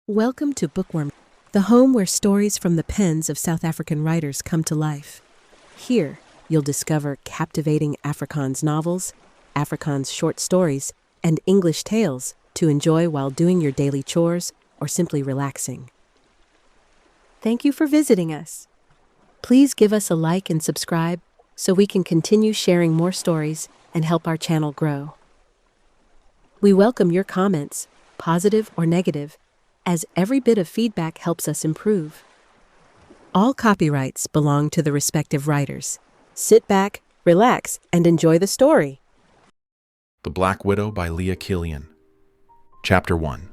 Welcome to Bookworm, the home where stories from the pens of South African writers come to life. Here, you'll discover captivating Afrikaans novels, Afrikaans short stories, and English tales to enjoy while doing your daily chores or simply relaxing. Thank you for visiting us. Please give us a like and subscribe so we can continue sharing more stories and help our channel grow. We welcome your comments, positive or negative, as every bit of feedback helps us improve. All copyrights belong to the respective writers. Sit back, relax, and enjoy the story. The Black Widow by Lia Kilian. Chapter 1.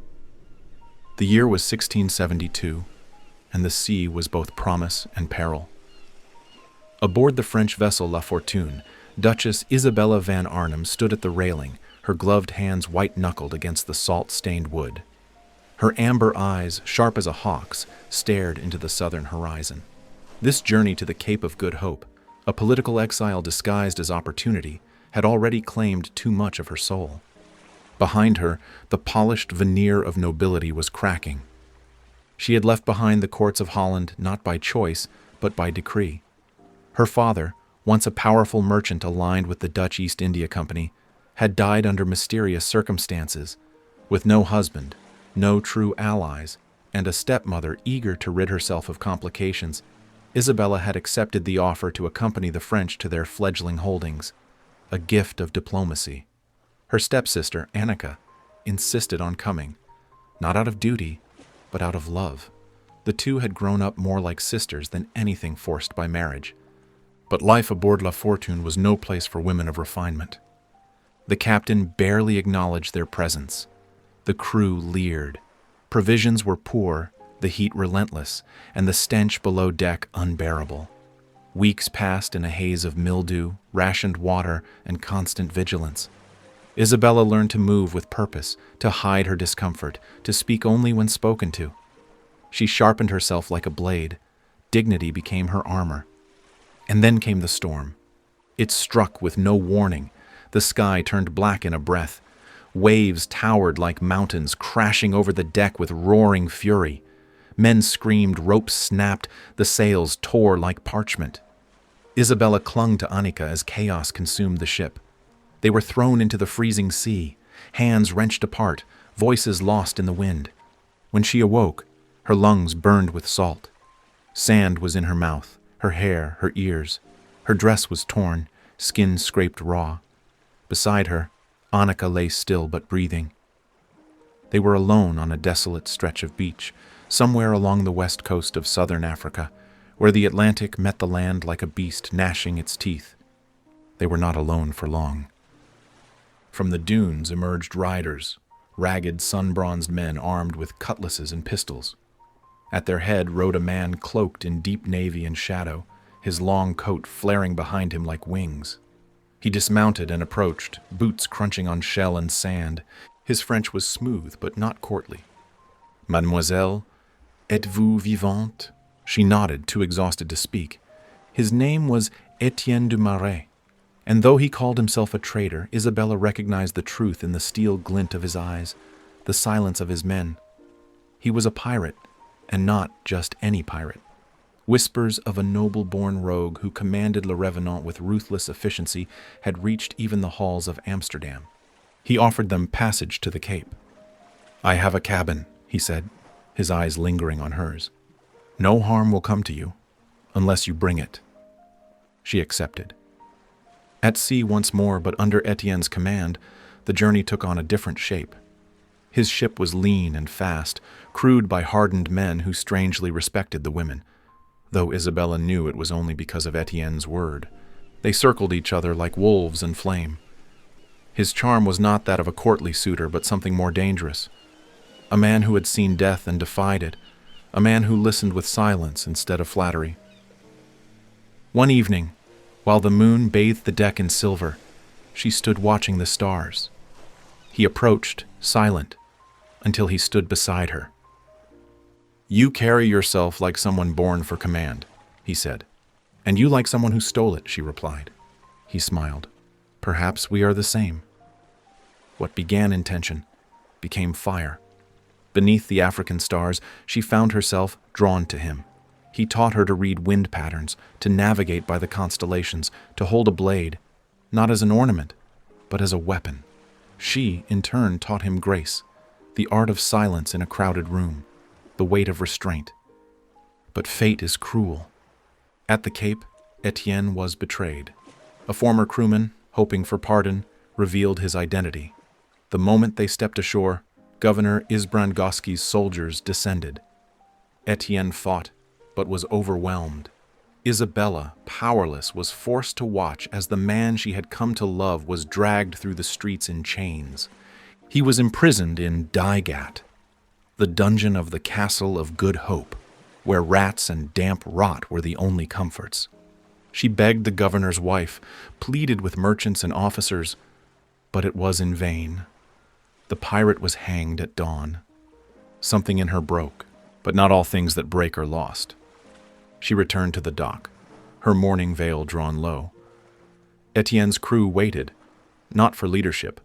The year was 1672, and the sea was both promise and peril. Aboard the French vessel La Fortune, Duchess Isabella van Arnhem stood at the railing, her gloved hands white-knuckled against the salt-stained wood. Her amber eyes, sharp as a hawk's, stared into the southern horizon. This journey to the Cape of Good Hope, a political exile disguised as opportunity, had already claimed too much of her soul. Behind her, the polished veneer of nobility was cracking. She had left behind the courts of Holland not by choice, but by decree. Her father, once a powerful merchant aligned with the Dutch East India Company, had died under mysterious circumstances, with no husband, no true allies, and a stepmother eager to rid herself of complications. Isabella had accepted the offer to accompany the French to their fledgling holdings, a gift of diplomacy. Her stepsister, Annika, insisted on coming, not out of duty, but out of love. The two had grown up more like sisters than anything forced by marriage. But life aboard La Fortune was no place for women of refinement. The captain barely acknowledged their presence. The crew leered. Provisions were poor, the heat relentless, and the stench below deck unbearable. Weeks passed in a haze of mildew, rationed water, and constant vigilance. Isabella learned to move with purpose, to hide her discomfort, to speak only when spoken to. She sharpened herself like a blade. Dignity became her armor. And then came the storm. It struck with no warning. The sky turned black in a breath. Waves towered like mountains, crashing over the deck with roaring fury. Men screamed, ropes snapped, the sails tore like parchment. Isabella clung to Annika as chaos consumed the ship. They were thrown into the freezing sea, hands wrenched apart, voices lost in the wind. When she awoke, her lungs burned with salt. Sand was in her mouth, her hair, her ears. Her dress was torn, skin scraped raw. Beside her, Annika lay still but breathing. They were alone on a desolate stretch of beach, somewhere along the west coast of southern Africa, where the Atlantic met the land like a beast gnashing its teeth. They were not alone for long. From the dunes emerged riders, ragged, sun-bronzed men armed with cutlasses and pistols. At their head rode a man cloaked in deep navy and shadow, his long coat flaring behind him like wings. He dismounted and approached, boots crunching on shell and sand. His French was smooth but not courtly. "Mademoiselle, êtes-vous vivante?" She nodded, too exhausted to speak. His name was Etienne du Marais, and though he called himself a traitor, Isabella recognized the truth in the steel glint of his eyes, the silence of his men. He was a pirate, and not just any pirate. Whispers of a noble-born rogue who commanded Le Revenant with ruthless efficiency had reached even the halls of Amsterdam. He offered them passage to the Cape. "I have a cabin," he said, his eyes lingering on hers. "No harm will come to you, unless you bring it." She accepted. At sea once more, but under Etienne's command, the journey took on a different shape. His ship was lean and fast, crewed by hardened men who strangely respected the women, though Isabella knew it was only because of Etienne's word. They circled each other like wolves in flame. His charm was not that of a courtly suitor, but something more dangerous. A man who had seen death and defied it, a man who listened with silence instead of flattery. One evening, while the moon bathed the deck in silver, she stood watching the stars. He approached, silent, until he stood beside her. "You carry yourself like someone born for command," he said. "And you like someone who stole it," she replied. He smiled. "Perhaps we are the same." What began in tension became fire. Beneath the African stars, she found herself drawn to him. He taught her to read wind patterns, to navigate by the constellations, to hold a blade, not as an ornament, but as a weapon. She, in turn, taught him grace, the art of silence in a crowded room, the weight of restraint. But fate is cruel. At the Cape, Etienne was betrayed. A former crewman, hoping for pardon, revealed his identity. The moment they stepped ashore, Governor Izbrangoski's soldiers descended. Etienne fought, but was overwhelmed. Isabella, powerless, was forced to watch as the man she had come to love was dragged through the streets in chains. He was imprisoned in Daigat, the dungeon of the Castle of Good Hope, where rats and damp rot were the only comforts. She begged the governor's wife, pleaded with merchants and officers, but it was in vain. The pirate was hanged at dawn. Something in her broke, but not all things that break are lost. She returned to the dock, her mourning veil drawn low. Etienne's crew waited, not for leadership,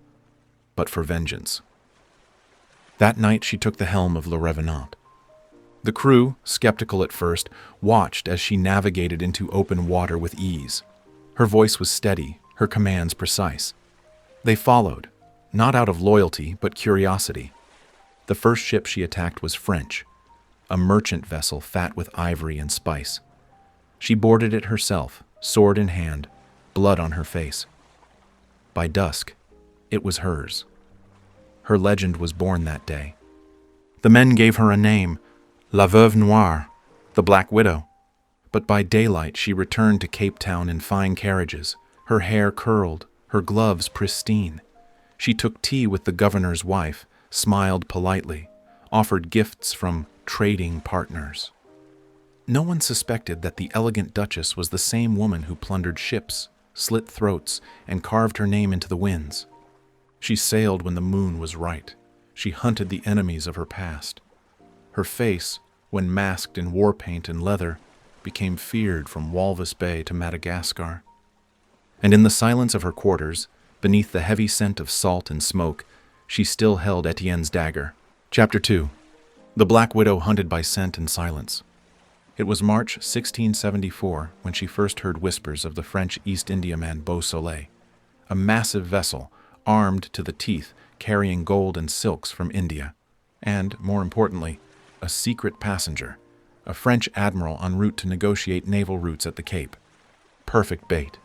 but for vengeance. That night she took the helm of Le Revenant. The crew, skeptical at first, watched as she navigated into open water with ease. Her voice was steady, her commands precise. They followed, not out of loyalty, but curiosity. The first ship she attacked was French, a merchant vessel fat with ivory and spice. She boarded it herself, sword in hand, blood on her face. By dusk, it was hers. Her legend was born that day. The men gave her a name, La Veuve Noire, the Black Widow. But by daylight she returned to Cape Town in fine carriages, her hair curled, her gloves pristine. She took tea with the governor's wife, smiled politely, offered gifts from trading partners. No one suspected that the elegant duchess was the same woman who plundered ships, slit throats, and carved her name into the winds. She sailed when the moon was right. She hunted the enemies of her past. Her face, when masked in war paint and leather, became feared from Walvis Bay to Madagascar. And in the silence of her quarters, beneath the heavy scent of salt and smoke, she still held Etienne's dagger. Chapter 2. The Black Widow hunted by scent and silence. It was March 1674 when she first heard whispers of the French East Indiaman Beausoleil, a massive vessel, armed to the teeth, carrying gold and silks from India, and, more importantly, a secret passenger, a French admiral en route to negotiate naval routes at the Cape. Perfect bait.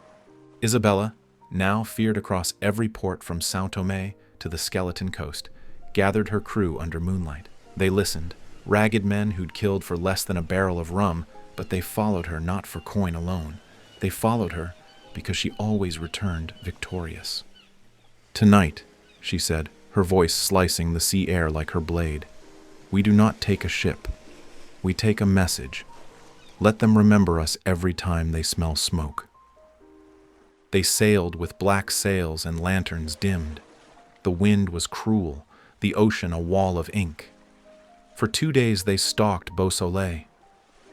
Isabella, now feared across every port from São Tomé to the Skeleton Coast, gathered her crew under moonlight. They listened, ragged men who'd killed for less than a barrel of rum, but they followed her not for coin alone. They followed her because she always returned victorious. "Tonight," she said, her voice slicing the sea air like her blade, "we do not take a ship. We take a message. Let them remember us every time they smell smoke." They sailed with black sails and lanterns dimmed. The wind was cruel, the ocean a wall of ink. For 2 days they stalked Beausoleil,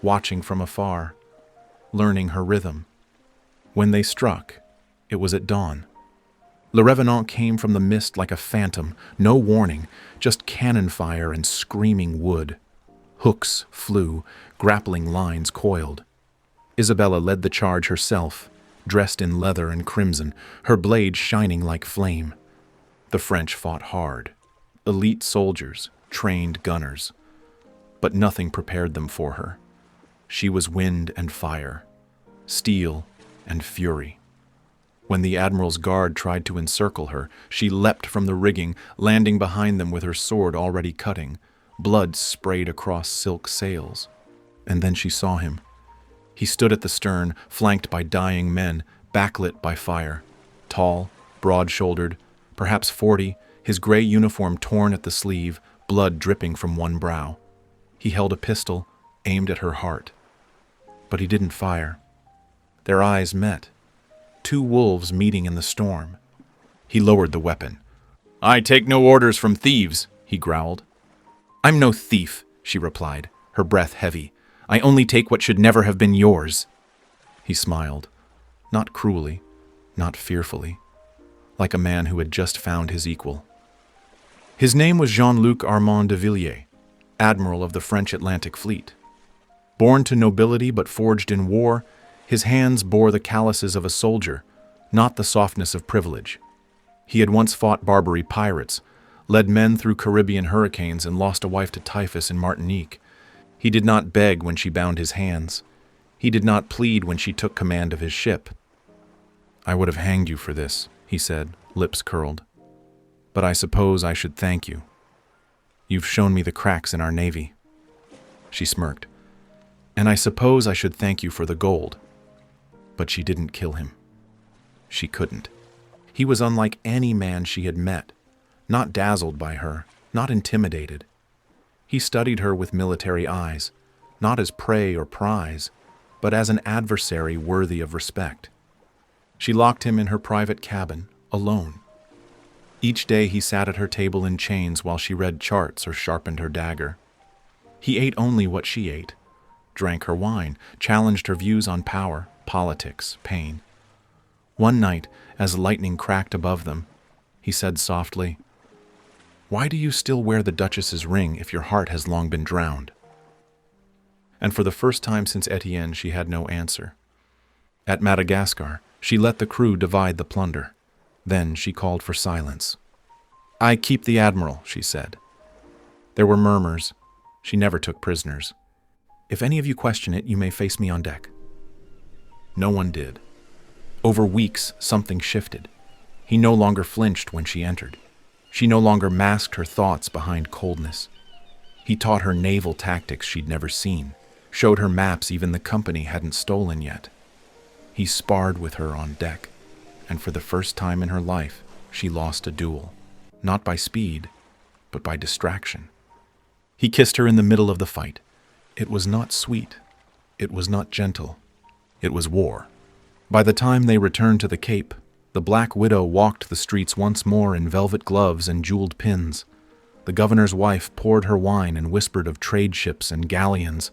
watching from afar, learning her rhythm. When they struck, it was at dawn. Le Revenant came from the mist like a phantom, no warning, just cannon fire and screaming wood. Hooks flew, grappling lines coiled. Isabella led the charge herself, dressed in leather and crimson, her blade shining like flame. The French fought hard. Elite soldiers, trained gunners. But nothing prepared them for her. She was wind and fire, steel and fury. When the admiral's guard tried to encircle her, she leapt from the rigging, landing behind them with her sword already cutting. Blood sprayed across silk sails. And then she saw him. He stood at the stern, flanked by dying men, backlit by fire. Tall, broad-shouldered, perhaps 40, his gray uniform torn at the sleeve, blood dripping from one brow. He held a pistol, aimed at her heart. But he didn't fire. Their eyes met. 2 wolves meeting in the storm. He lowered the weapon. "I take no orders from thieves," he growled. "I'm no thief," she replied, her breath heavy. "I only take what should never have been yours." He smiled, not cruelly, not fearfully, like a man who had just found his equal. His name was Jean-Luc Armand de Villiers, admiral of the French Atlantic Fleet. Born to nobility but forged in war, his hands bore the calluses of a soldier, not the softness of privilege. He had once fought Barbary pirates, led men through Caribbean hurricanes, and lost a wife to typhus in Martinique. He did not beg when she bound his hands. He did not plead when she took command of his ship. "I would have hanged you for this," he said, lips curled. "But I suppose I should thank you. You've shown me the cracks in our navy." She smirked. "And I suppose I should thank you for the gold." But she didn't kill him. She couldn't. He was unlike any man she had met, not dazzled by her, not intimidated. He studied her with military eyes, not as prey or prize, but as an adversary worthy of respect. She locked him in her private cabin, alone. Each day he sat at her table in chains while she read charts or sharpened her dagger. He ate only what she ate, drank her wine, challenged her views on power, politics, pain. One night, as lightning cracked above them, he said softly, "Why do you still wear the Duchess's ring if your heart has long been drowned?" And for the first time since Etienne, she had no answer. At Madagascar, she let the crew divide the plunder. Then she called for silence. "I keep the admiral," she said. There were murmurs. She never took prisoners. "If any of you question it, you may face me on deck." No one did. Over weeks, something shifted. He no longer flinched when she entered. She no longer masked her thoughts behind coldness. He taught her naval tactics she'd never seen, showed her maps even the company hadn't stolen yet. He sparred with her on deck, and for the first time in her life, she lost a duel, not by speed, but by distraction. He kissed her in the middle of the fight. It was not sweet. It was not gentle. It was war. By the time they returned to the Cape, the Black Widow walked the streets once more in velvet gloves and jeweled pins. The governor's wife poured her wine and whispered of trade ships and galleons.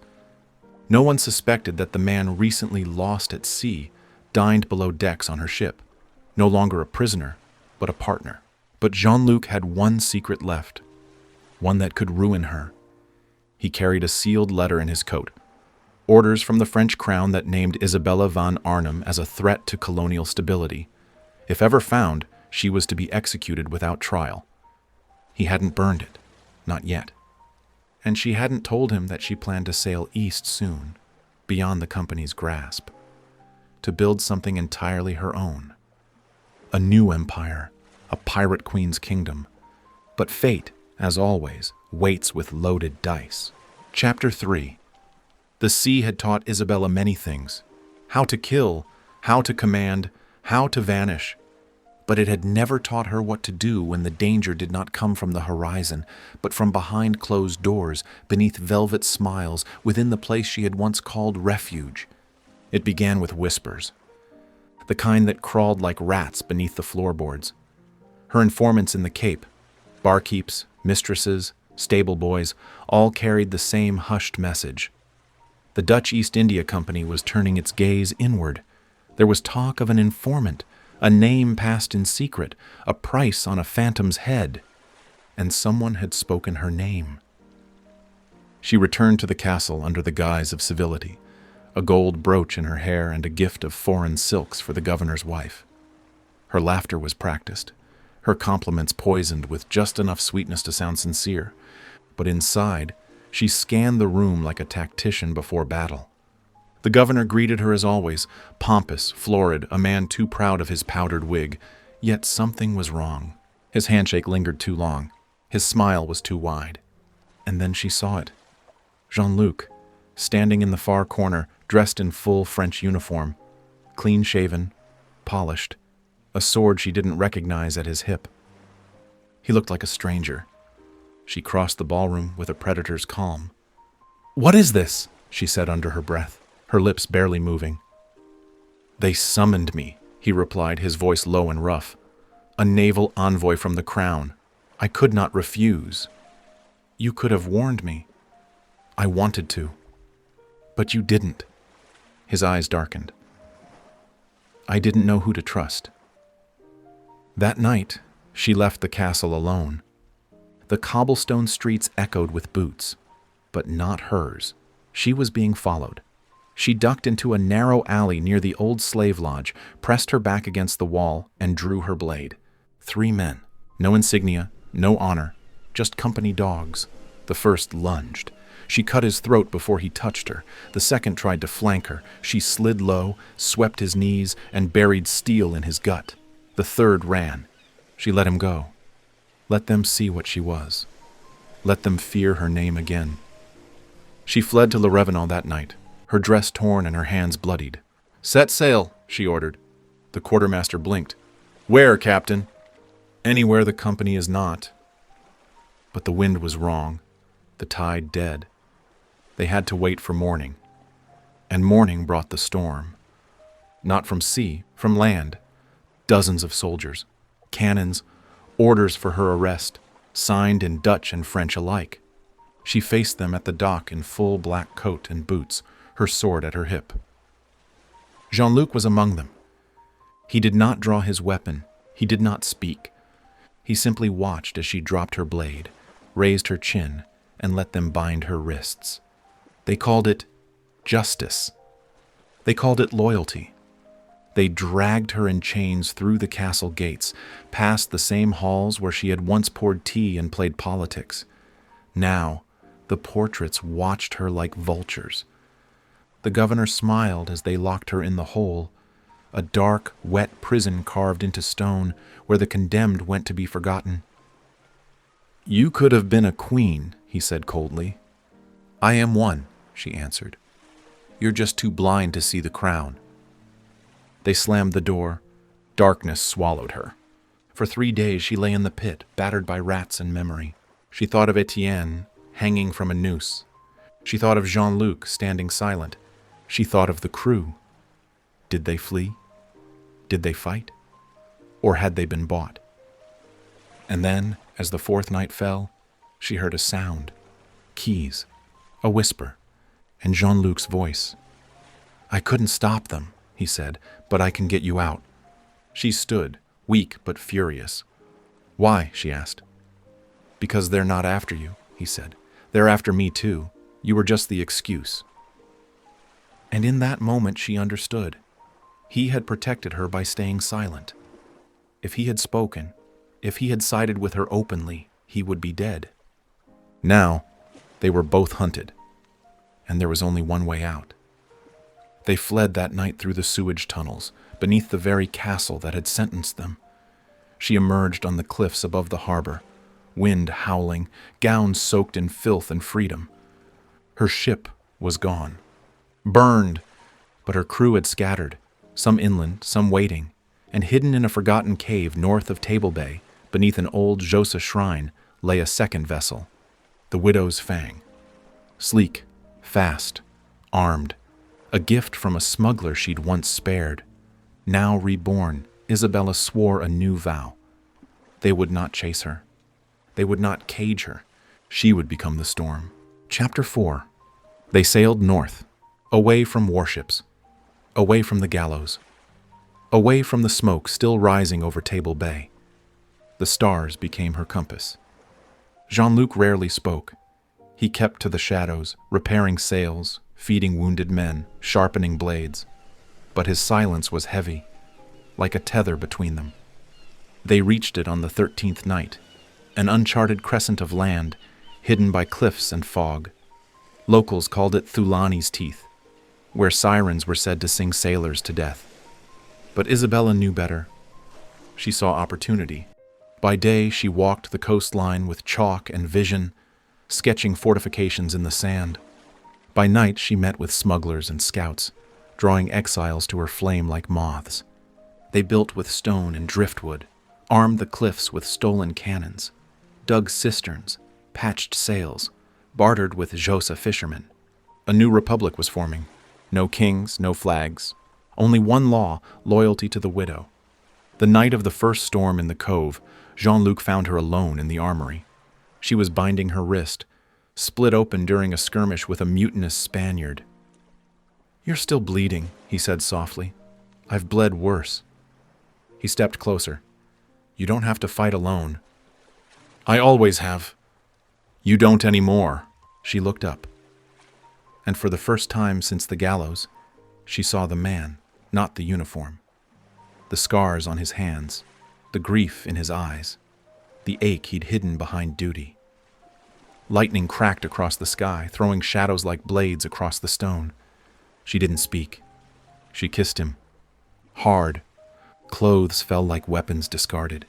No one suspected that the man recently lost at sea dined below decks on her ship, no longer a prisoner, but a partner. But Jean-Luc had one secret left, one that could ruin her. He carried a sealed letter in his coat, orders from the French crown that named Isabella van Arnhem as a threat to colonial stability. If ever found, she was to be executed without trial. He hadn't burned it, not yet. And she hadn't told him that she planned to sail east soon, beyond the company's grasp, to build something entirely her own. A new empire, a pirate queen's kingdom. But fate, as always, waits with loaded dice. Chapter 3. The sea had taught Isabella many things. How to kill, how to command, how to vanish. But it had never taught her what to do when the danger did not come from the horizon, but from behind closed doors, beneath velvet smiles, within the place she had once called refuge. It began with whispers, the kind that crawled like rats beneath the floorboards. Her informants in the Cape, barkeeps, mistresses, stable boys, all carried the same hushed message. The Dutch East India Company was turning its gaze inward. There was talk of an informant, a name passed in secret, a price on a phantom's head, and someone had spoken her name. She returned to the castle under the guise of civility, a gold brooch in her hair and a gift of foreign silks for the governor's wife. Her laughter was practiced, her compliments poisoned with just enough sweetness to sound sincere, but inside, she scanned the room like a tactician before battle. The governor greeted her as always, pompous, florid, a man too proud of his powdered wig. Yet something was wrong. His handshake lingered too long. His smile was too wide. And then she saw it. Jean-Luc, standing in the far corner, dressed in full French uniform, clean-shaven, polished, a sword she didn't recognize at his hip. He looked like a stranger. She crossed the ballroom with a predator's calm. "What is this?" she said under her breath, her lips barely moving. "They summoned me," he replied, his voice low and rough. "A naval envoy from the crown. I could not refuse." "You could have warned me." "I wanted to. But you didn't." His eyes darkened. "I didn't know who to trust." That night, she left the castle alone. The cobblestone streets echoed with boots, but not hers. She was being followed. She ducked into a narrow alley near the old slave lodge, pressed her back against the wall, and drew her blade. 3 men. No insignia, no honor, just company dogs. The first lunged. She cut his throat before he touched her. The second tried to flank her. She slid low, swept his knees, and buried steel in his gut. The third ran. She let him go. Let them see what she was. Let them fear her name again. She fled to Le Revenant that night, her dress torn and her hands bloodied. "Set sail," she ordered. The quartermaster blinked. "Where, Captain?" "Anywhere the company is not." But the wind was wrong, the tide dead. They had to wait for morning. And morning brought the storm. Not from sea, from land. Dozens of soldiers, cannons, orders for her arrest, signed in Dutch and French alike. She faced them at the dock in full black coat and boots, her sword at her hip. Jean-Luc was among them. He did not draw his weapon. He did not speak. He simply watched as she dropped her blade, raised her chin, and let them bind her wrists. They called it justice. They called it loyalty. They dragged her in chains through the castle gates, past the same halls where she had once poured tea and played politics. Now, the portraits watched her like vultures. The governor smiled as they locked her in the hole, a dark, wet prison carved into stone where the condemned went to be forgotten. "You could have been a queen," he said coldly. "I am one," she answered. "You're just too blind to see the crown." They slammed the door. Darkness swallowed her. For 3 days she lay in the pit, battered by rats and memory. She thought of Etienne, hanging from a noose. She thought of Jean-Luc, standing silent. She thought of the crew. Did they flee? Did they fight? Or had they been bought? And then, as the 4th night fell, she heard a sound. Keys. A whisper. And Jean-Luc's voice. "I couldn't stop them," he said, "but I can get you out." She stood, weak but furious. "Why?" she asked. "Because they're not after you," he said. "They're after me too. You were just the excuse." And in that moment she understood. He had protected her by staying silent. If he had spoken, if he had sided with her openly, he would be dead. Now, they were both hunted, and there was only one way out. They fled that night through the sewage tunnels, beneath the very castle that had sentenced them. She emerged on the cliffs above the harbor, wind howling, gowns soaked in filth and freedom. Her ship was gone. Burned, but her crew had scattered, some inland, some waiting, and hidden in a forgotten cave north of Table Bay, beneath an old Josa shrine, lay a second vessel, the Widow's Fang. Sleek, fast, armed, a gift from a smuggler she'd once spared. Now reborn, Isabella swore a new vow. They would not chase her. They would not cage her. She would become the storm. Chapter 4. They sailed north, away from warships, away from the gallows, away from the smoke still rising over Table Bay. The stars became her compass. Jean-Luc rarely spoke. He kept to the shadows, repairing sails, feeding wounded men, sharpening blades. But his silence was heavy, like a tether between them. They reached it on the 13th night, an uncharted crescent of land, hidden by cliffs and fog. Locals called it Thulani's Teeth, where sirens were said to sing sailors to death. But Isabella knew better. She saw opportunity. By day, she walked the coastline with chalk and vision, sketching fortifications in the sand. By night, she met with smugglers and scouts, drawing exiles to her flame like moths. They built with stone and driftwood, armed the cliffs with stolen cannons, dug cisterns, patched sails, bartered with Josa fishermen. A new republic was forming. No kings, no flags. Only one law, loyalty to the widow. The night of the first storm in the cove, Jean-Luc found her alone in the armory. She was binding her wrist, split open during a skirmish with a mutinous Spaniard. "You're still bleeding," he said softly. "I've bled worse." He stepped closer. "You don't have to fight alone." "I always have," You don't anymore. She looked up, and for the first time since the gallows, she saw the man, not the uniform. The scars on his hands, the grief in his eyes, the ache he'd hidden behind duty. Lightning cracked across the sky, throwing shadows like blades across the stone. She didn't speak. She kissed him. Hard. Clothes fell like weapons discarded.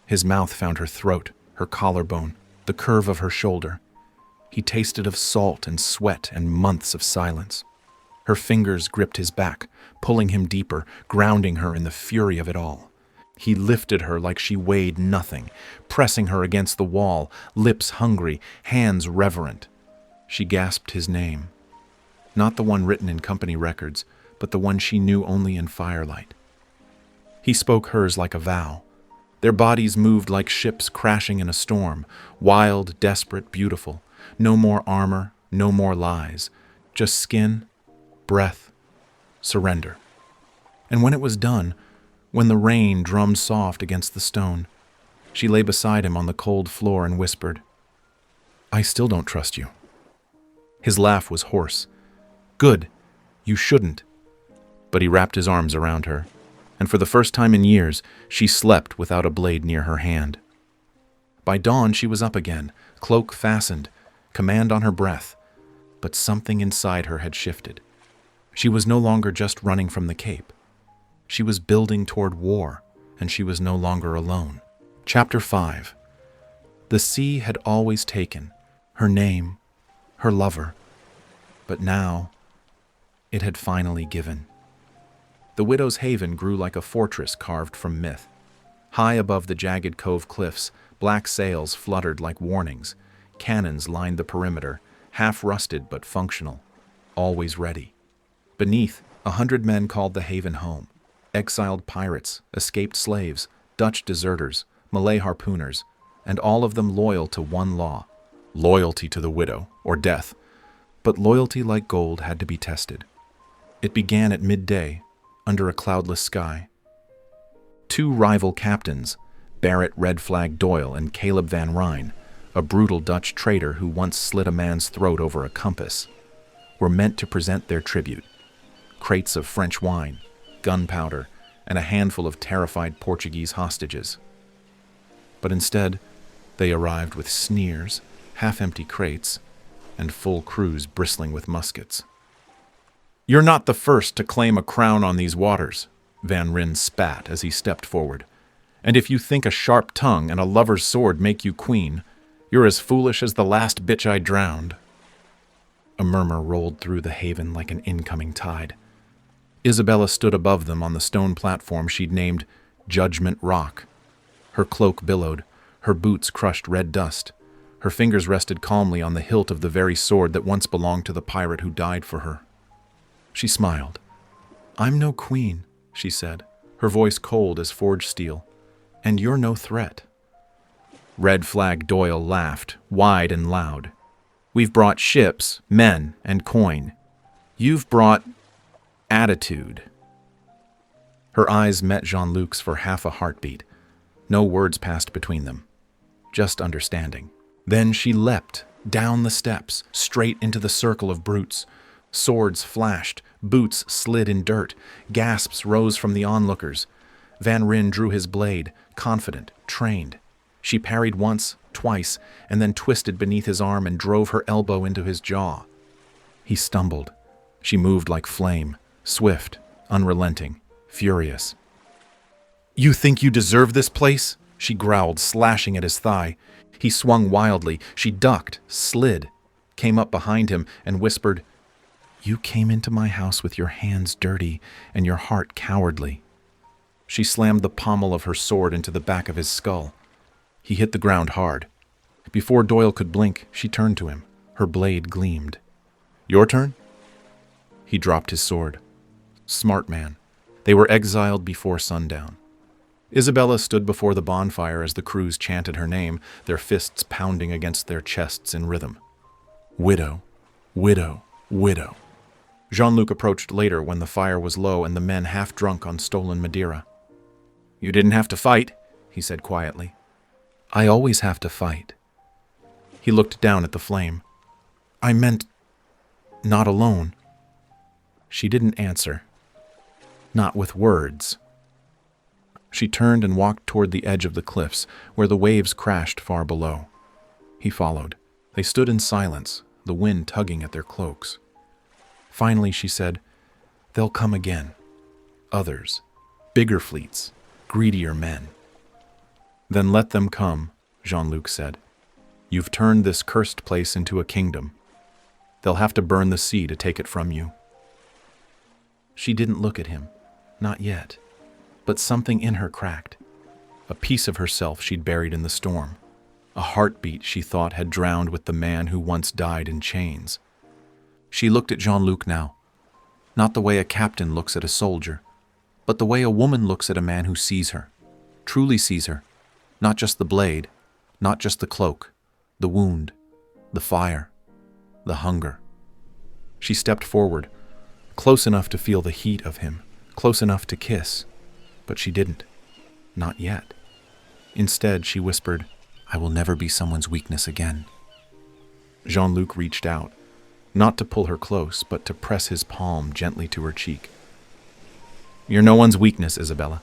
His mouth found her throat, her collarbone, the curve of her shoulder. He tasted of salt and sweat and months of silence. Her fingers gripped his back, pulling him deeper, grounding her in the fury of it all. He lifted her like she weighed nothing, pressing her against the wall, lips hungry, hands reverent. She gasped his name. Not the one written in company records, but the one she knew only in firelight. He spoke hers like a vow. Their bodies moved like ships crashing in a storm, wild, desperate, beautiful. No more armor, no more lies, just skin, breath, surrender. And when it was done, when the rain drummed soft against the stone, she lay beside him on the cold floor and whispered, "I still don't trust you." His laugh was hoarse. "Good, you shouldn't." But he wrapped his arms around her, and for the first time in years, she slept without a blade near her hand. By dawn, she was up again, cloak fastened, command on her breath, but something inside her had shifted. She was no longer just running from the Cape. She was building toward war, and she was no longer alone. Chapter 5. The sea had always taken her name, her lover, but now it had finally given. The widow's haven grew like a fortress carved from myth. High above the jagged cove cliffs, black sails fluttered like warnings. Cannons lined the perimeter, half-rusted but functional, always ready. Beneath, 100 men called the haven home. Exiled pirates, escaped slaves, Dutch deserters, Malay harpooners, and all of them loyal to one law, loyalty to the widow, or death. But loyalty like gold had to be tested. It began at midday, under a cloudless sky. Two rival captains, Barrett Red Flag Doyle and Caleb Van Ryn, a brutal Dutch traitor who once slit a man's throat over a compass, were meant to present their tribute. Crates of French wine, gunpowder, and a handful of terrified Portuguese hostages. But instead, they arrived with sneers, half-empty crates, and full crews bristling with muskets. "You're not the first to claim a crown on these waters," Van Ryn spat as he stepped forward. "And if you think a sharp tongue and a lover's sword make you queen, you're as foolish as the last bitch I drowned." A murmur rolled through the haven like an incoming tide. Isabella stood above them on the stone platform she'd named Judgment Rock. Her cloak billowed, her boots crushed red dust. Her fingers rested calmly on the hilt of the very sword that once belonged to the pirate who died for her. She smiled. "I'm no queen," she said, her voice cold as forged steel. "And you're no threat." Red Flag Doyle laughed, wide and loud. "We've brought ships, men, and coin. You've brought attitude." Her eyes met Jean-Luc's for half a heartbeat. No words passed between them, just understanding. Then she leapt, down the steps, straight into the circle of brutes. Swords flashed, boots slid in dirt, gasps rose from the onlookers. Van Ryn drew his blade, confident, trained. She parried once, twice, and then twisted beneath his arm and drove her elbow into his jaw. He stumbled. She moved like flame, swift, unrelenting, furious. "You think you deserve this place?" she growled, slashing at his thigh. He swung wildly. She ducked, slid, came up behind him, and whispered, "You came into my house with your hands dirty and your heart cowardly." She slammed the pommel of her sword into the back of his skull. He hit the ground hard. Before Doyle could blink, she turned to him. Her blade gleamed. "Your turn?" He dropped his sword. Smart man. They were exiled before sundown. Isabella stood before the bonfire as the crews chanted her name, their fists pounding against their chests in rhythm. "Widow, widow, widow." Jean-Luc approached later when the fire was low and the men half drunk on stolen Madeira. "You didn't have to fight," he said quietly. "I always have to fight." He looked down at the flame. I meant not alone. She didn't answer. Not with words. She turned and walked toward the edge of the cliffs, where the waves crashed far below. He followed. They stood in silence, the wind tugging at their cloaks. Finally, she said, "They'll come again. Others. Bigger fleets. Greedier men." "Then let them come," Jean-Luc said. "You've turned this cursed place into a kingdom. They'll have to burn the sea to take it from you." She didn't look at him. Not yet. But something in her cracked. A piece of herself she'd buried in the storm. A heartbeat she thought had drowned with the man who once died in chains. She looked at Jean-Luc now. Not the way a captain looks at a soldier, but the way a woman looks at a man who sees her, truly sees her. Not just the blade, not just the cloak, the wound, the fire, the hunger. She stepped forward, close enough to feel the heat of him, close enough to kiss. But she didn't. Not yet. Instead, she whispered, "I will never be someone's weakness again." Jean-Luc reached out, not to pull her close, but to press his palm gently to her cheek. "You're no one's weakness, Isabella.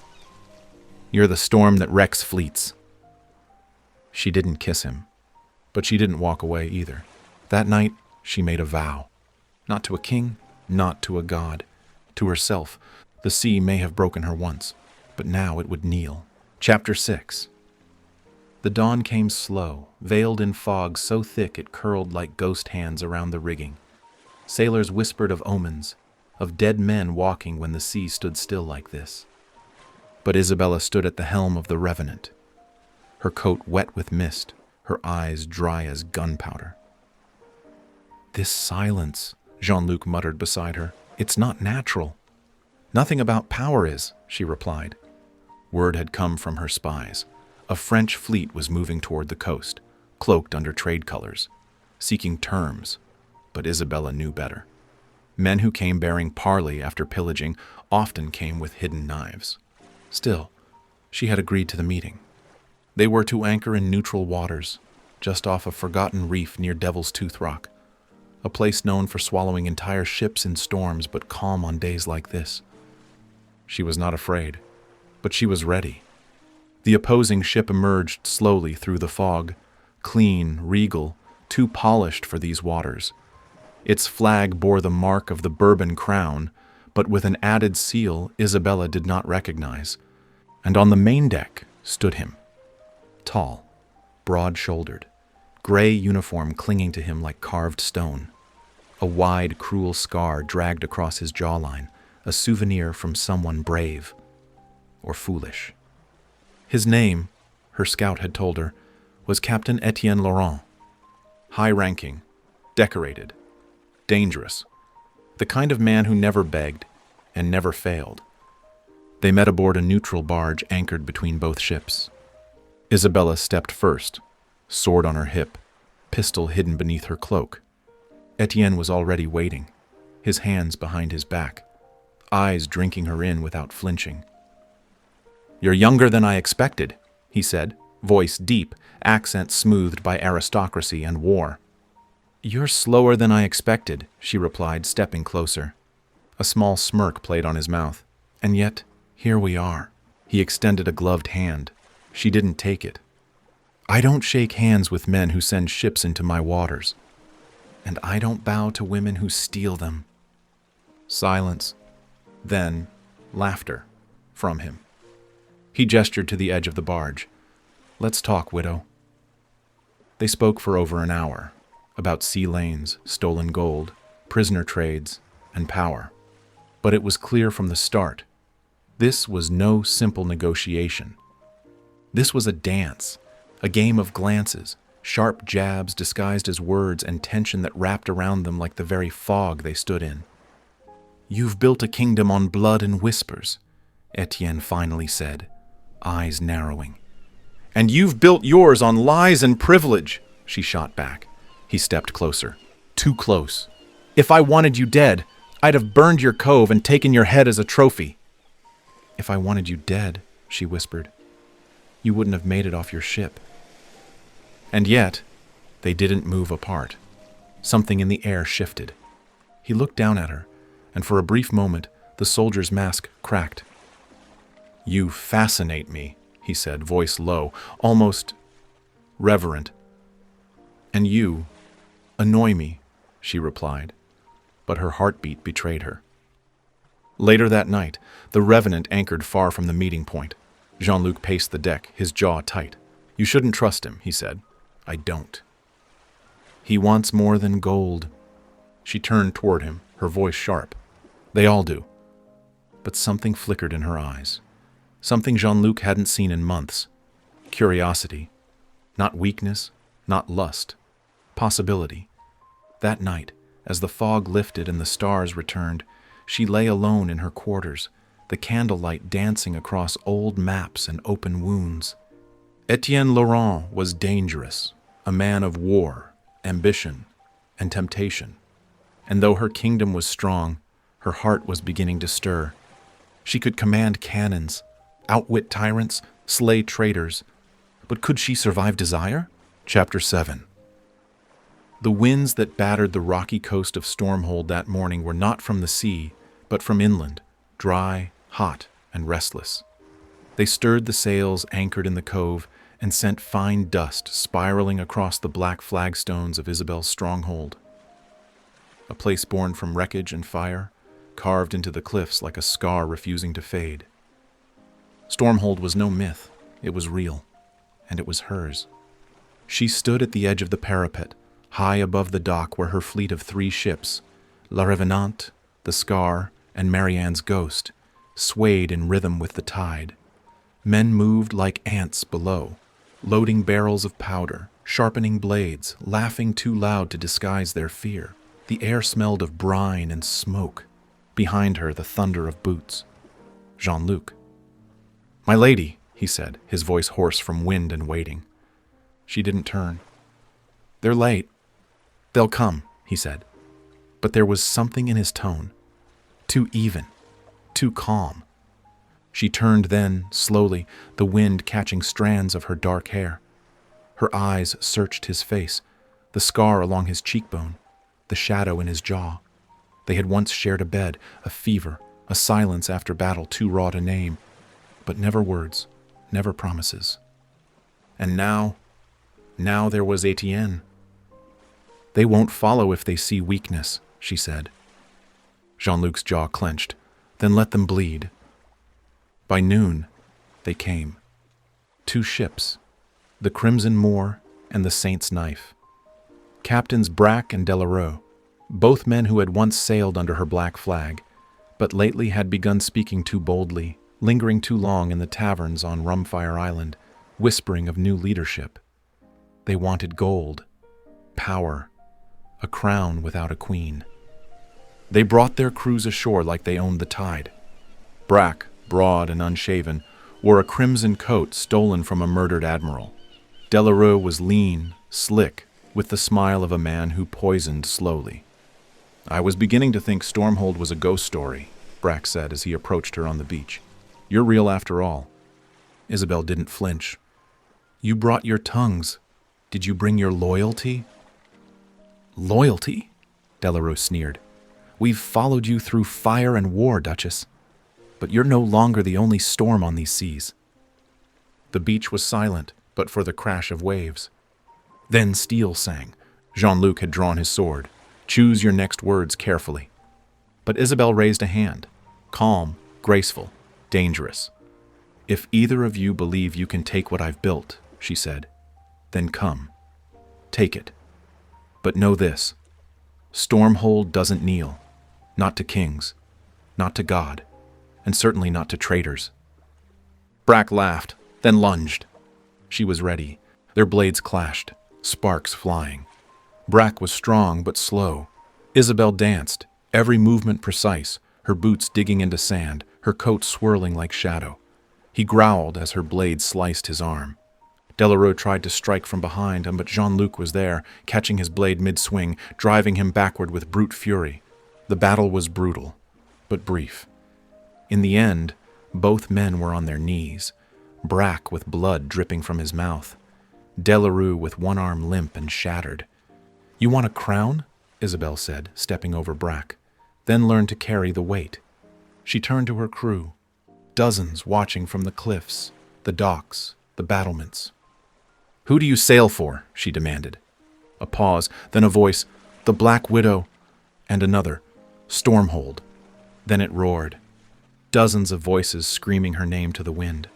You're the storm that wrecks fleets." She didn't kiss him, but she didn't walk away either. That night, she made a vow. Not to a king, not to a god. To herself. The sea may have broken her once, but now it would kneel. Chapter 6. The dawn came slow, veiled in fog so thick it curled like ghost hands around the rigging. Sailors whispered of omens, of dead men walking when the sea stood still like this. But Isabella stood at the helm of the Revenant, her coat wet with mist, her eyes dry as gunpowder. "This silence," Jean-Luc muttered beside her. "It's not natural." "Nothing about power is," she replied. Word had come from her spies. A French fleet was moving toward the coast, cloaked under trade colors, seeking terms, but Isabella knew better. Men who came bearing parley after pillaging often came with hidden knives. Still, she had agreed to the meeting. They were to anchor in neutral waters, just off a forgotten reef near Devil's Tooth Rock, a place known for swallowing entire ships in storms but calm on days like this. She was not afraid, but she was ready. The opposing ship emerged slowly through the fog, clean, regal, too polished for these waters. Its flag bore the mark of the Bourbon crown, but with an added seal Isabella did not recognize. And on the main deck stood him. Tall, broad-shouldered, gray uniform clinging to him like carved stone. A wide, cruel scar dragged across his jawline, a souvenir from someone brave or foolish. His name, her scout had told her, was Captain Etienne Laurent. High-ranking, decorated, dangerous, the kind of man who never begged and never failed. They met aboard a neutral barge anchored between both ships. Isabella stepped first, sword on her hip, pistol hidden beneath her cloak. Etienne was already waiting, his hands behind his back, eyes drinking her in without flinching. "You're younger than I expected," he said, voice deep, accent smoothed by aristocracy and war. "You're slower than I expected," she replied, stepping closer. A small smirk played on his mouth. "And yet, here we are." He extended a gloved hand. She didn't take it. "I don't shake hands with men who send ships into my waters. And I don't bow to women who steal them." Silence. Then, laughter, from him. He gestured to the edge of the barge. "Let's talk, widow." They spoke for over an hour, about sea lanes, stolen gold, prisoner trades, and power. But it was clear from the start, this was no simple negotiation. This was a dance, a game of glances, sharp jabs disguised as words and tension that wrapped around them like the very fog they stood in. "You've built a kingdom on blood and whispers," Etienne finally said, eyes narrowing. "And you've built yours on lies and privilege," she shot back. He stepped closer, too close. "If I wanted you dead, I'd have burned your cove and taken your head as a trophy." "If I wanted you dead," she whispered, "you wouldn't have made it off your ship." And yet, They didn't move apart. Something in the air shifted. He looked down at her, and for a brief moment, the soldier's mask cracked. "You fascinate me," he said, voice low, almost reverent. "And you annoy me," she replied, but her heartbeat betrayed her. Later that night, the Revenant anchored far from the meeting point. Jean-Luc paced the deck, his jaw tight. "You shouldn't trust him," he said. "I don't." "He wants more than gold." She turned toward him, her voice sharp. "They all do." But something flickered in her eyes. Something Jean-Luc hadn't seen in months. Curiosity. Not weakness, not lust. Possibility. That night, as the fog lifted and the stars returned, she lay alone in her quarters, the candlelight dancing across old maps and open wounds. Etienne Laurent was dangerous, a man of war, ambition, and temptation. And though her kingdom was strong, her heart was beginning to stir. She could command cannons, outwit tyrants, slay traitors. But could she survive desire? Chapter 7. The winds that battered the rocky coast of Stormhold that morning were not from the sea, but from inland, dry, hot, and restless. They stirred the sails anchored in the cove and sent fine dust spiraling across the black flagstones of Isabel's stronghold. A place born from wreckage and fire, carved into the cliffs like a scar refusing to fade. Stormhold was no myth, it was real, and it was hers. She stood at the edge of the parapet, high above the dock where her fleet of 3 ships, La Revenante, the Scar, and Marianne's Ghost, swayed in rhythm with the tide. Men moved like ants below, loading barrels of powder, sharpening blades, laughing too loud to disguise their fear. The air smelled of brine and smoke. Behind her, the thunder of boots. Jean-Luc. "My lady," he said, his voice hoarse from wind and waiting. She didn't turn. "They're late." "They'll come," he said. But there was something in his tone. Too even, too calm. She turned then, slowly, the wind catching strands of her dark hair. Her eyes searched his face, the scar along his cheekbone, the shadow in his jaw. They had once shared a bed, a fever, a silence after battle too raw to name, but never words, never promises. And now there was Etienne. "They won't follow if they see weakness," she said. Jean-Luc's jaw clenched. "Then let them bleed." By noon, they came. 2 ships, the Crimson Moor and the Saint's Knife. Captains Brack and Delarue, both men who had once sailed under her black flag, but lately had begun speaking too boldly, lingering too long in the taverns on Rumfire Island, whispering of new leadership. They wanted gold, power, a crown without a queen. They brought their crews ashore like they owned the tide. Brack, broad and unshaven, wore a crimson coat stolen from a murdered admiral. Delarue was lean, slick, with the smile of a man who poisoned slowly. "I was beginning to think Stormhold was a ghost story," Brack said as he approached her on the beach. "You're real after all." Isabel didn't flinch. "You brought your tongues. Did you bring your loyalty?" "Loyalty?" Delarue sneered. "We've followed you through fire and war, Duchess. But you're no longer the only storm on these seas." The beach was silent, but for the crash of waves. Then steel sang. Jean-Luc had drawn his sword. "Choose your next words carefully." But Isabel raised a hand. Calm, graceful, dangerous. "If either of you believe you can take what I've built," she said, "then come. Take it. But know this. Stormhold doesn't kneel. Not to kings. Not to God. And certainly not to traitors." Brack laughed, then lunged. She was ready. Their blades clashed, sparks flying. Brack was strong but slow. Isabel danced, every movement precise, her boots digging into sand, her coat swirling like shadow. He growled as her blade sliced his arm. Delarue tried to strike from behind him, but Jean-Luc was there, catching his blade mid-swing, driving him backward with brute fury. The battle was brutal, but brief. In the end, both men were on their knees, Brack with blood dripping from his mouth. Delarue with one arm limp and shattered. "You want a crown?" Isabel said, stepping over Brack. "Then learn to carry the weight." She turned to her crew, dozens watching from the cliffs, the docks, the battlements. "Who do you sail for?" she demanded. A pause, then a voice, "The Black Widow," and another, "Stormhold." Then it roared, dozens of voices screaming her name to the wind.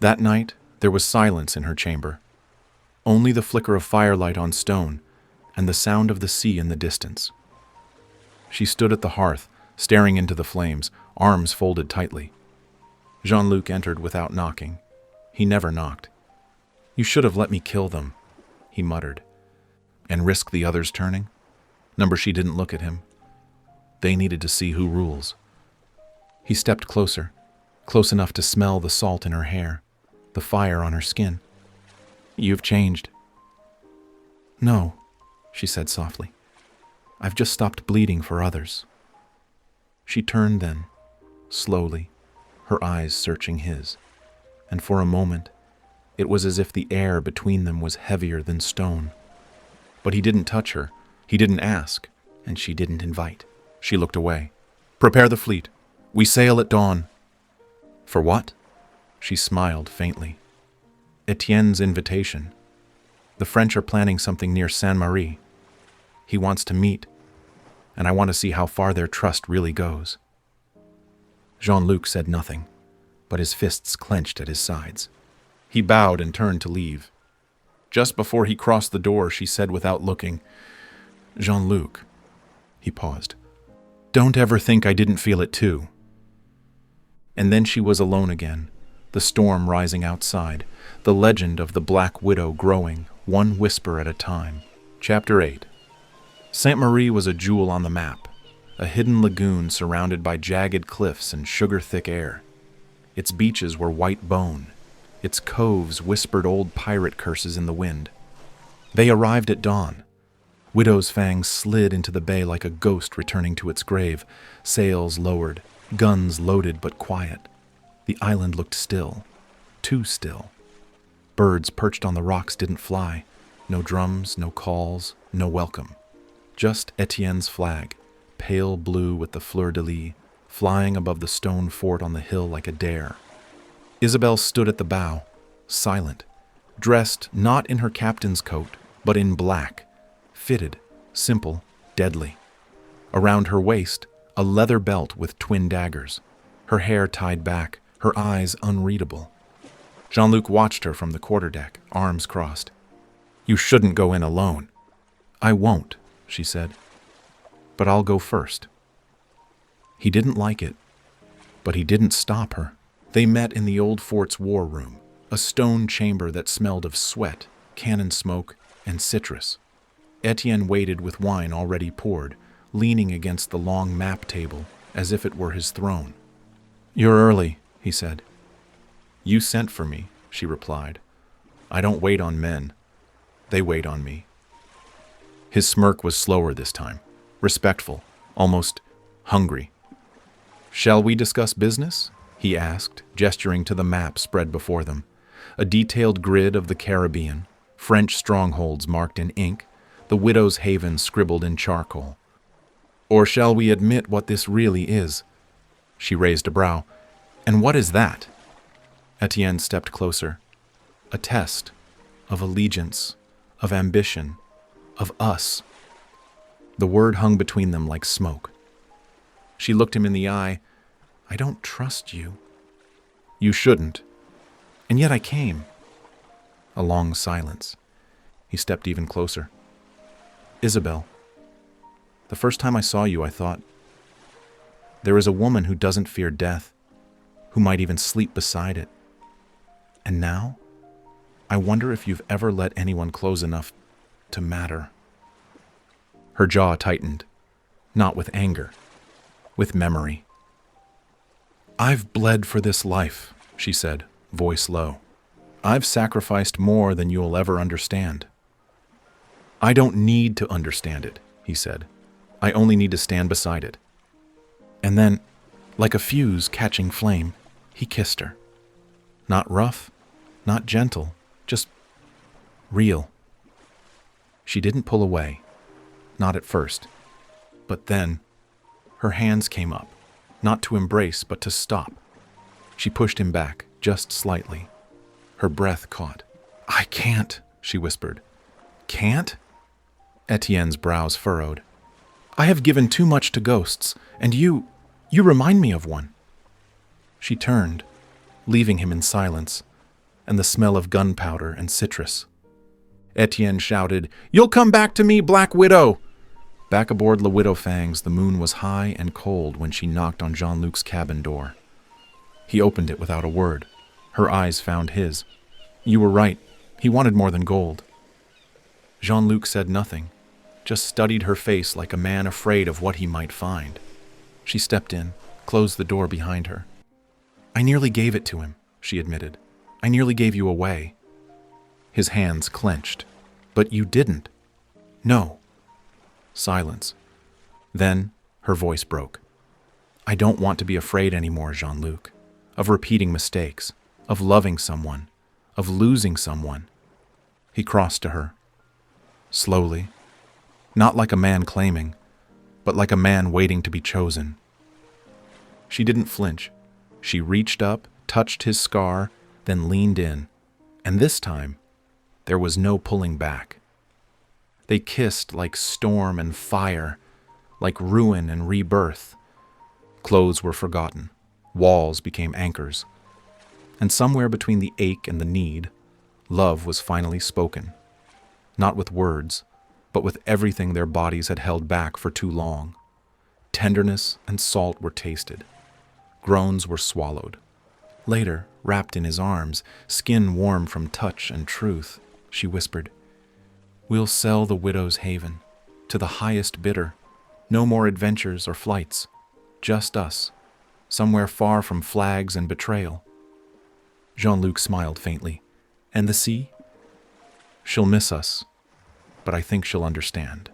That night, there was silence in her chamber. Only the flicker of firelight on stone and the sound of the sea in the distance. She stood at the hearth, staring into the flames, arms folded tightly. Jean-Luc entered without knocking. He never knocked. "You should have let me kill them," he muttered. "And risk the others turning?" She didn't look at him. They needed to see who rules. He stepped closer, close enough to smell the salt in her hair, the fire on her skin. "You've changed." "No," she said softly. "I've just stopped bleeding for others." She turned then, slowly, her eyes searching his, and for a moment, it was as if the air between them was heavier than stone. But he didn't touch her, he didn't ask, and she didn't invite. She looked away. "Prepare the fleet. We sail at dawn." "For what?" She smiled faintly. "Etienne's invitation. The French are planning something near Sainte-Marie. He wants to meet, and I want to see how far their trust really goes." Jean-Luc said nothing, but his fists clenched at his sides. He bowed and turned to leave. Just before he crossed the door, she said without looking, "Jean-Luc." He paused. "Don't ever think I didn't feel it too." And then she was alone again, the storm rising outside, the legend of the Black Widow growing, one whisper at a time. Chapter 8. Sainte-Marie was a jewel on the map, a hidden lagoon surrounded by jagged cliffs and sugar-thick air. Its beaches were white bone. Its coves whispered old pirate curses in the wind. They arrived at dawn. Widow's fangs slid into the bay like a ghost returning to its grave, sails lowered, guns loaded but quiet. The island looked still, too still. Birds perched on the rocks didn't fly. No drums, no calls, no welcome. Just Etienne's flag, pale blue with the fleur-de-lis, flying above the stone fort on the hill like a dare. Isabel stood at the bow, silent, dressed not in her captain's coat, but in black, fitted, simple, deadly. Around her waist, a leather belt with twin daggers, her hair tied back, her eyes unreadable. Jean-Luc watched her from the quarterdeck, arms crossed. "You shouldn't go in alone." "I won't," she said. "But I'll go first." He didn't like it, but he didn't stop her. They met in the old fort's war room, a stone chamber that smelled of sweat, cannon smoke, and citrus. Etienne waited with wine already poured, leaning against the long map table as if it were his throne. "You're early," he said. "You sent for me," she replied. "I don't wait on men. They wait on me." His smirk was slower this time, respectful, almost hungry. "Shall we discuss business?" he asked, gesturing to the map spread before them. A detailed grid of the Caribbean, French strongholds marked in ink, the widow's haven scribbled in charcoal. "Or shall we admit what this really is?" She raised a brow. "And what is that?" Etienne stepped closer. "A test of allegiance, of ambition, of us." The word hung between them like smoke. She looked him in the eye. "I don't trust you." "You shouldn't. And yet I came." A long silence. He stepped even closer. "Isabel, the first time I saw you, I thought, there is a woman who doesn't fear death, who might even sleep beside it. And now, I wonder if you've ever let anyone close enough to matter." Her jaw tightened, not with anger, with memory. "I've bled for this life," she said, voice low. "I've sacrificed more than you'll ever understand." "I don't need to understand it," he said. "I only need to stand beside it." And then, like a fuse catching flame, he kissed her. Not rough, not gentle, just Real. She didn't pull away, not at first. But then, her hands came up, not to embrace, but to stop. She pushed him back, just slightly. Her breath caught. "I can't," she whispered. "Can't?" Etienne's brows furrowed. "I have given too much to ghosts, and you remind me of one." She turned, leaving him in silence, and the smell of gunpowder and citrus. Etienne shouted, "You'll come back to me, Black Widow!" Back aboard La Widow Fangs, the moon was high and cold when she knocked on Jean-Luc's cabin door. He opened it without a word. Her eyes found his. "You were right. He wanted more than gold." Jean-Luc said nothing, just studied her face like a man afraid of what he might find. She stepped in, closed the door behind her. "I nearly gave it to him," she admitted. "I nearly gave you away." His hands clenched. "But you didn't." "No." Silence. Then her voice broke. "I don't want to be afraid anymore, Jean-Luc, of repeating mistakes, of loving someone, of losing someone." He crossed to her. Slowly. Not like a man claiming, but like a man waiting to be chosen. She didn't flinch. She reached up, touched his scar, then leaned in. And this time, there was no pulling back. They kissed like storm and fire, like ruin and rebirth. Clothes were forgotten. Walls became anchors. And somewhere between the ache and the need, love was finally spoken. Not with words, but with everything their bodies had held back for too long. Tenderness and salt were tasted. Groans were swallowed. Later, wrapped in his arms, skin warm from touch and truth, she whispered, "We'll sell the widow's haven, to the highest bidder. No more adventures or flights. Just us, somewhere far from flags and betrayal." Jean-Luc smiled faintly. "And the sea?" "She'll miss us, but I think she'll understand."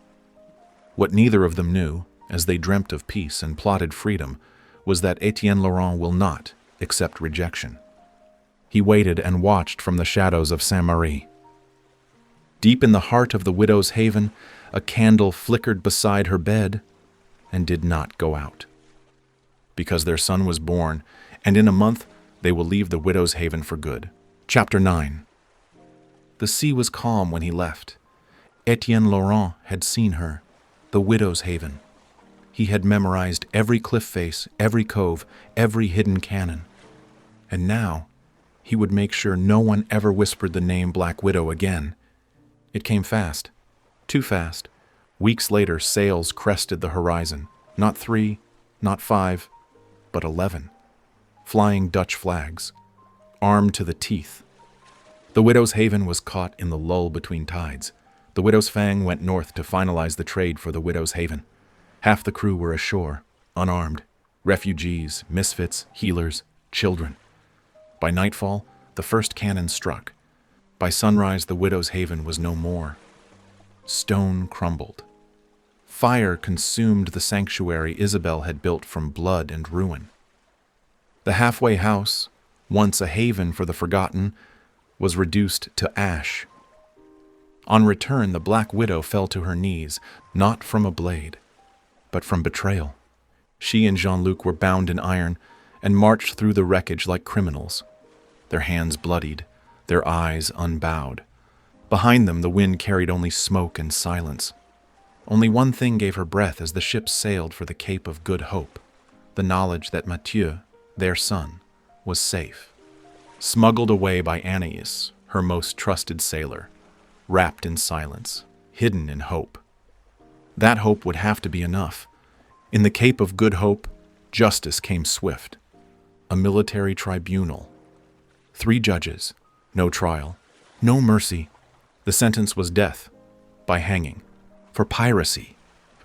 What neither of them knew, as they dreamt of peace and plotted freedom, was that Etienne Laurent will not accept rejection. He waited and watched from the shadows of Saint-Marie. Deep in the heart of the widow's haven, a candle flickered beside her bed and did not go out. Because their son was born, and in a month they will leave the widow's haven for good. Chapter 9. The sea was calm when he left. Etienne Laurent had seen her, the widow's haven. He had memorized every cliff face, every cove, every hidden cannon. And now, he would make sure no one ever whispered the name Black Widow again. It came fast. Too fast. Weeks later, sails crested the horizon. Not 3, not 5, but 11. Flying Dutch flags. Armed to the teeth. The Widow's Haven was caught in the lull between tides. The Widow's Fang went north to finalize the trade for the Widow's Haven. Half the crew were ashore, unarmed. Refugees, misfits, healers, children. By nightfall, the first cannon struck. By sunrise, the Widow's Haven was no more. Stone crumbled. Fire consumed the sanctuary Isabel had built from blood and ruin. The halfway house, once a haven for the forgotten, was reduced to ash. On return, the Black Widow fell to her knees, not from a blade, but from betrayal. She and Jean-Luc were bound in iron and marched through the wreckage like criminals, their hands bloodied, their eyes unbowed. Behind them, the wind carried only smoke and silence. Only one thing gave her breath as the ship sailed for the Cape of Good Hope, the knowledge that Mathieu, their son, was safe. Smuggled away by Anaïs, her most trusted sailor, wrapped in silence, hidden in hope. That hope would have to be enough. In the Cape of Good Hope, justice came swift. A military tribunal. 3 judges, no trial, no mercy. The sentence was death, by hanging, for piracy,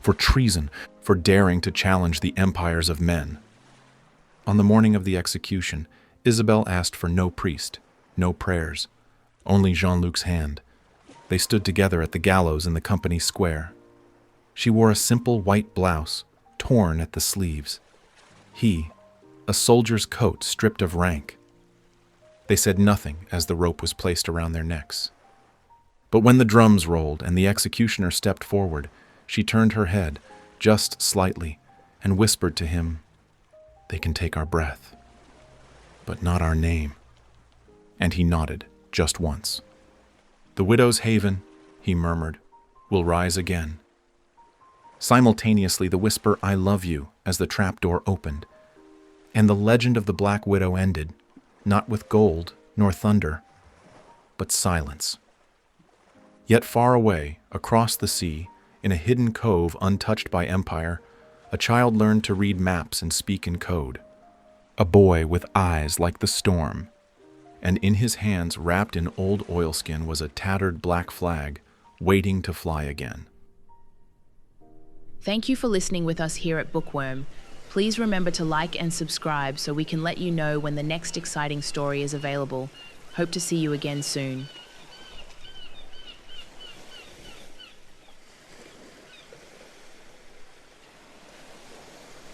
for treason, for daring to challenge the empires of men. On the morning of the execution, Isabel asked for no priest, no prayers, only Jean-Luc's hand. They stood together at the gallows in the company square. She wore a simple white blouse, torn at the sleeves. He, a soldier's coat stripped of rank. They said nothing as the rope was placed around their necks. But when the drums rolled and the executioner stepped forward, she turned her head, just slightly, and whispered to him, "They can take our breath, but not our name." And he nodded, just once. "The widow's haven," he murmured, "will rise again." Simultaneously, the whisper, "I love you," as the trapdoor opened, and the legend of the Black Widow ended, not with gold nor thunder, but silence. Yet far away, across the sea, in a hidden cove untouched by empire, a child learned to read maps and speak in code. A boy with eyes like the storm, and in his hands, wrapped in old oilskin, was a tattered black flag, waiting to fly again. Thank you for listening with us here at Bookworm. Please remember to like and subscribe so we can let you know when the next exciting story is available. Hope to see you again soon.